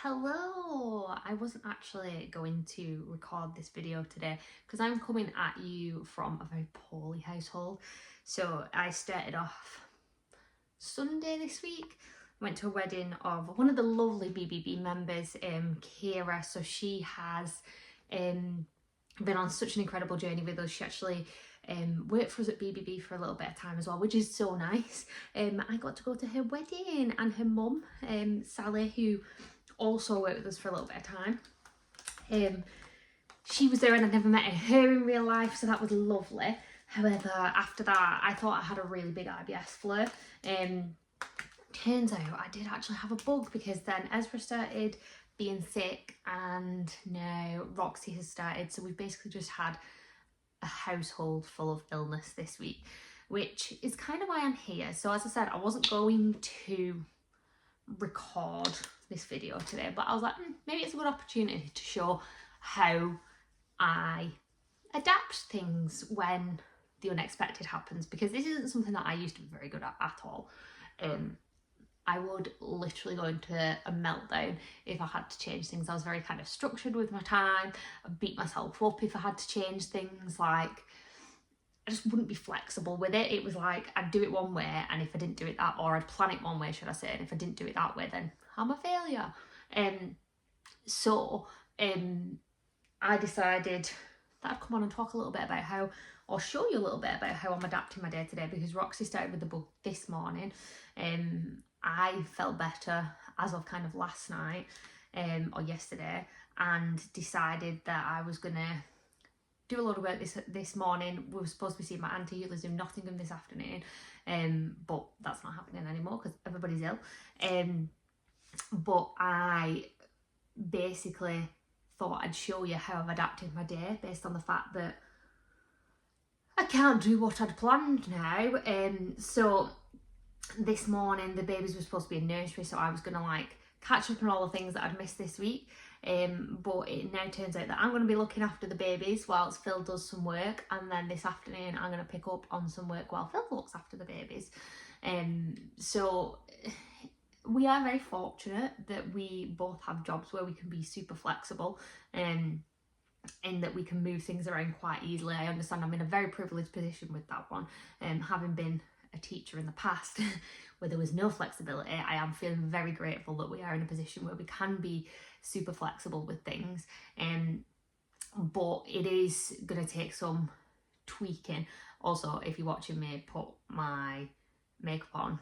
Hello! I wasn't actually going to record this video today because I'm coming at you from a very poorly household. So I started off Sunday this week. Went to a wedding of one of the lovely BBB members, Kira. So she has been on such an incredible journey with us. She actually worked for us at BBB for a little bit of time as well, which is so nice. I got to go to her wedding, and her mum, Sally, who also worked with us for a little bit of time. She was there and I'd never met her in real life, so that was lovely. However, after that, I thought I had a really big IBS flare. Turns out I did actually have a bug, because then Ezra started being sick and now Roxy has started. So we've basically just had a household full of illness this week, which is kind of why I'm here. So as I said, I wasn't going to record this video today, but I was like, maybe it's a good opportunity to show how I adapt things when the unexpected happens, because this isn't something that I used to be very good at all. I would literally go into a meltdown if I had to change things. I was very kind of structured with my time. I beat myself up if I had to change things. Like, I just wouldn't be flexible with it. It was like I'd do it one way, and if I didn't do it that, or I'd plan it one way, should I say, and if I didn't do it that way, then I'm a failure. So I decided that I'd come on and talk a little bit about how, or show you a little bit about how I'm adapting my day to day, because Roxy started with the bug this morning. I felt better as of kind of last night or yesterday, and decided that I was gonna do a lot of work this morning. We were supposed to be seeing my auntie who lives in Nottingham this afternoon, but that's not happening anymore because everybody's ill. But I basically thought I'd show you how I've adapted my day based on the fact that I can't do what I'd planned now. So this morning the babies were supposed to be in nursery, so I was gonna like catch up on all the things that I'd missed this week. But it now turns out that I'm going to be looking after the babies whilst Phil does some work, and then this afternoon I'm going to pick up on some work while Phil looks after the babies. So we are very fortunate that we both have jobs where we can be super flexible, in that we can move things around quite easily. I understand I'm in a very privileged position with that one, having been a teacher in the past where there was no flexibility. I am feeling very grateful that we are in a position where we can be super flexible with things, but it is going to take some tweaking. Also, if you're watching me put my makeup on,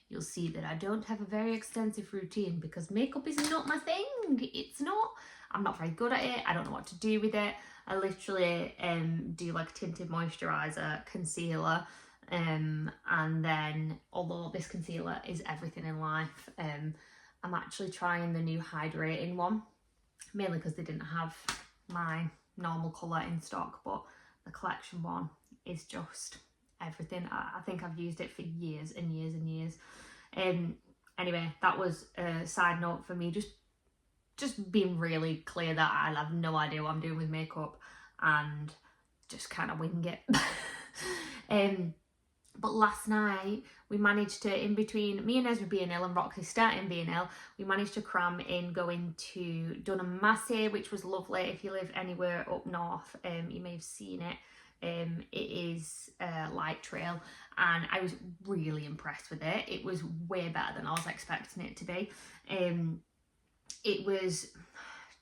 you'll see that I don't have a very extensive routine, because makeup is not my thing. It's not. I'm not very good at it. I don't know what to do with it. I literally do like tinted moisturiser, concealer, and then, although this concealer is everything in life, I'm actually trying the new hydrating one, mainly because they didn't have my normal colour in stock, but the collection one is just everything. I think I've used it for years and years and years. Anyway, that was a side note for me, just being really clear that I have no idea what I'm doing with makeup and just kind of wing it. But last night we managed to, in between me and Ezra being ill and Roxy starting being ill, we managed to cram in going to Massey, which was lovely. If you live anywhere up north, you may have seen it. It is a light trail, and I was really impressed with it. It was way better than I was expecting it to be. It was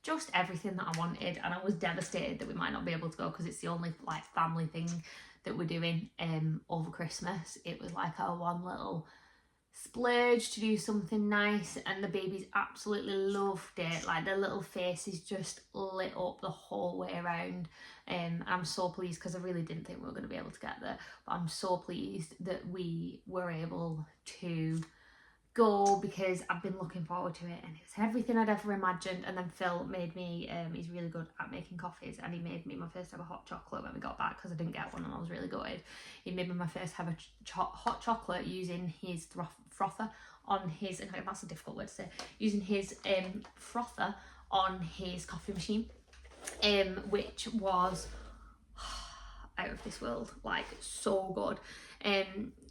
just everything that I wanted, and I was devastated that we might not be able to go, because it's the only like family thing that we're doing over Christmas. It was like our one little splurge to do something nice, and the babies absolutely loved it. Like, their little faces just lit up the whole way around. I'm so pleased, because I really didn't think we were going to be able to get there, but I'm so pleased that we were able to go, because I've been looking forward to it, and it's everything I'd ever imagined. And then Phil made me, he's really good at making coffees, and he made me my first ever hot chocolate when we got back, because I didn't get one and I was really gutted. He made me my first ever hot chocolate using his frother on his, and that's a difficult word to say, using his frother on his coffee machine, which was out of this world, like so good.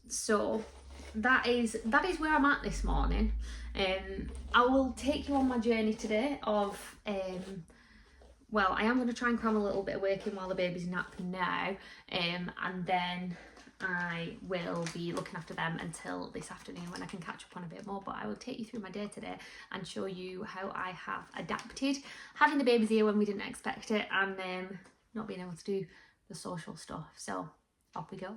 So that is where I'm at this morning. I will take you on my journey today of well, I am going to try and cram a little bit of work in while the baby's napping now, and then I will be looking after them until this afternoon when I can catch up on a bit more. But I will take you through my day today and show you how I have adapted having the babies here when we didn't expect it, and not being able to do the social stuff. So off we go.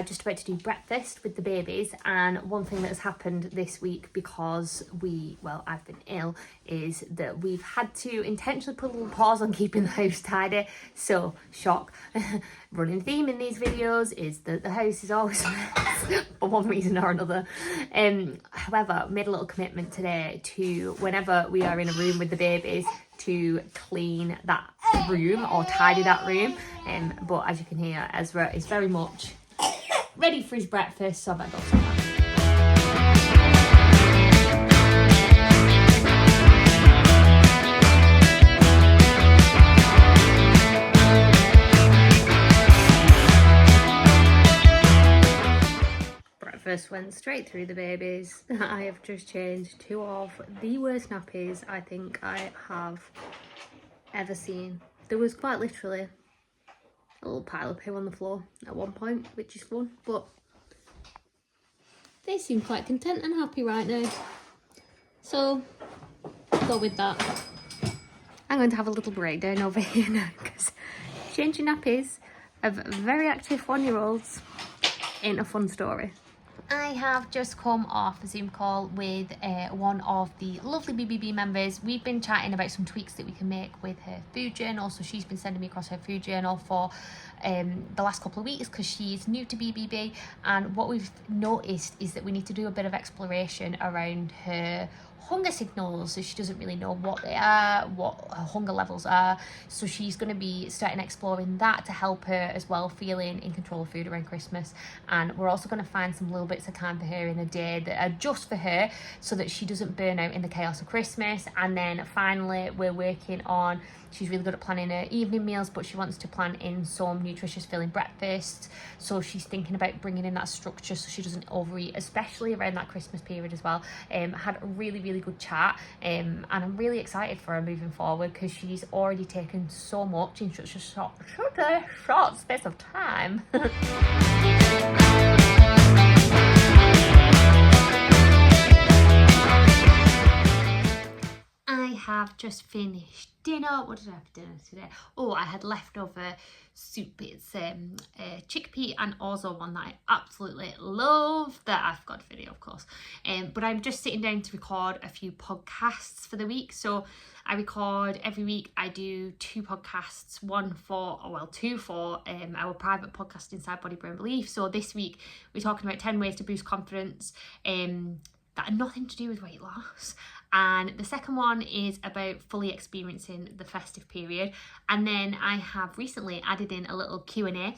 Just about to do breakfast with the babies, and one thing that has happened this week because I've been ill is that we've had to intentionally put a little pause on keeping the house tidy. So shock, running theme in these videos is that the house is always a mess for one reason or another. However, made a little commitment today to, whenever we are in a room with the babies, to clean that room or tidy that room. But as you can hear, Ezra is very much ready for his breakfast, so I better go somewhere. Breakfast went straight through the babies. I have just changed two of the worst nappies I think I have ever seen. There was quite literally a little pile of poo on the floor at one point, which is fun, but they seem quite content and happy right now. So, go with that. I'm going to have a little breakdown over here now because changing nappies of very active 1-year-olds ain't a fun story. I have just come off a Zoom call with one of the lovely BBB members. We've been chatting about some tweaks that we can make with her food journal. So she's been sending me across her food journal for the last couple of weeks because she's new to BBB. And what we've noticed is that we need to do a bit of exploration around her hunger signals, so she doesn't really know what they are, what her hunger levels are. So she's going to be starting exploring that to help her as well, feeling in control of food around Christmas. And we're also going to find some little bits of time for her in a day that are just for her so that she doesn't burn out in the chaos of Christmas. And then finally we're working on, she's really good at planning her evening meals, but she wants to plan in some nutritious filling breakfasts. So she's thinking about bringing in that structure so she doesn't overeat, especially around that Christmas period as well. Had a really good chat, and I'm really excited for her moving forward because she's already taken so much in such a short space of time. I have just finished dinner. What did I have for dinner today? Oh, I had leftover soup. It's chickpea and orzo one that I absolutely love, that I've got a video, of course. But I'm just sitting down to record a few podcasts for the week. So I record every week. I do 2 podcasts, two for our private podcast Inside Body Brain Belief. So this week we're talking about 10 ways to boost confidence that are nothing to do with weight loss. And the second one is about fully experiencing the festive period. And then I have recently added in a little Q&A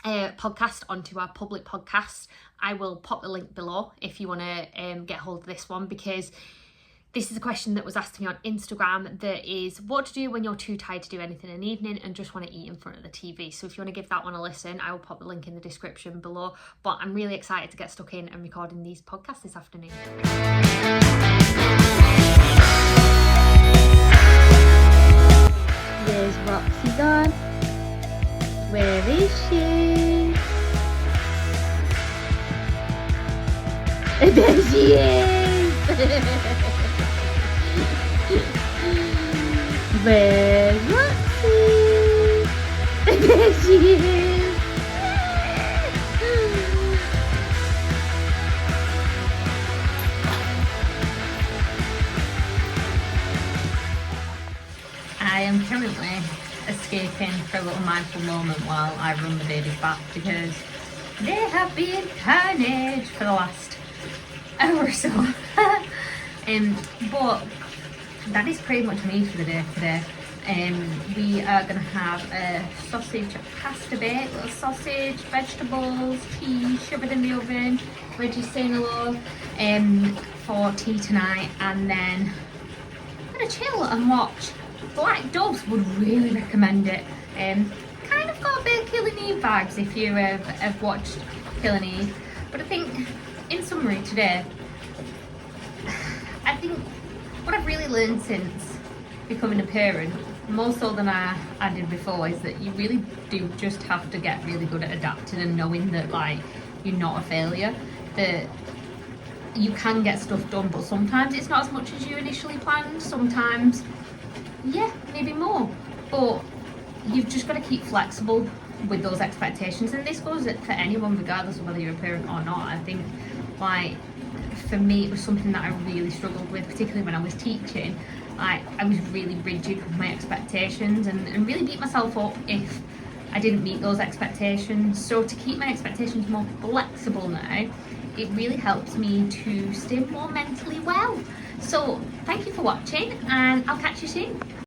podcast onto our public podcast. I will pop the link below if you want to get hold of this one, because this is a question that was asked to me on Instagram, that is what to do when you're too tired to do anything in the evening and just want to eat in front of the TV. So if you want to give that one a listen, I will pop the link in the description below. But I'm really excited to get stuck in and recording these podcasts this afternoon. There's Roxy gone. Where is she? There she is! Where's Roxy? There she is! I am currently escaping for a little mindful moment while I run the babies back because they have been carnage for the last hour or so. But that is pretty much me for the day today. We are going to have a sausage pasta bake, little sausage, vegetables, cheese, shove it in the oven. Reggie's saying hello. for tea tonight, and then I'm gonna chill and watch Black Doves. Would really recommend it. Kind of got a bit of Killing Eve vibes if you have watched Killing Eve. But I think, in summary today, I think what I've really learned since becoming a parent, more so than I did before, is that you really do just have to get really good at adapting and knowing that like you're not a failure, that you can get stuff done, but sometimes it's not as much as you initially planned. Sometimes, yeah, maybe more, but you've just got to keep flexible with those expectations, and this goes for anyone regardless of whether you're a parent or not. I think like for me it was something that I really struggled with, particularly when I was teaching. I was really rigid with my expectations and really beat myself up if I didn't meet those expectations. So to keep my expectations more flexible now, it really helps me to stay more mentally well. So thank you for watching, and I'll catch you soon.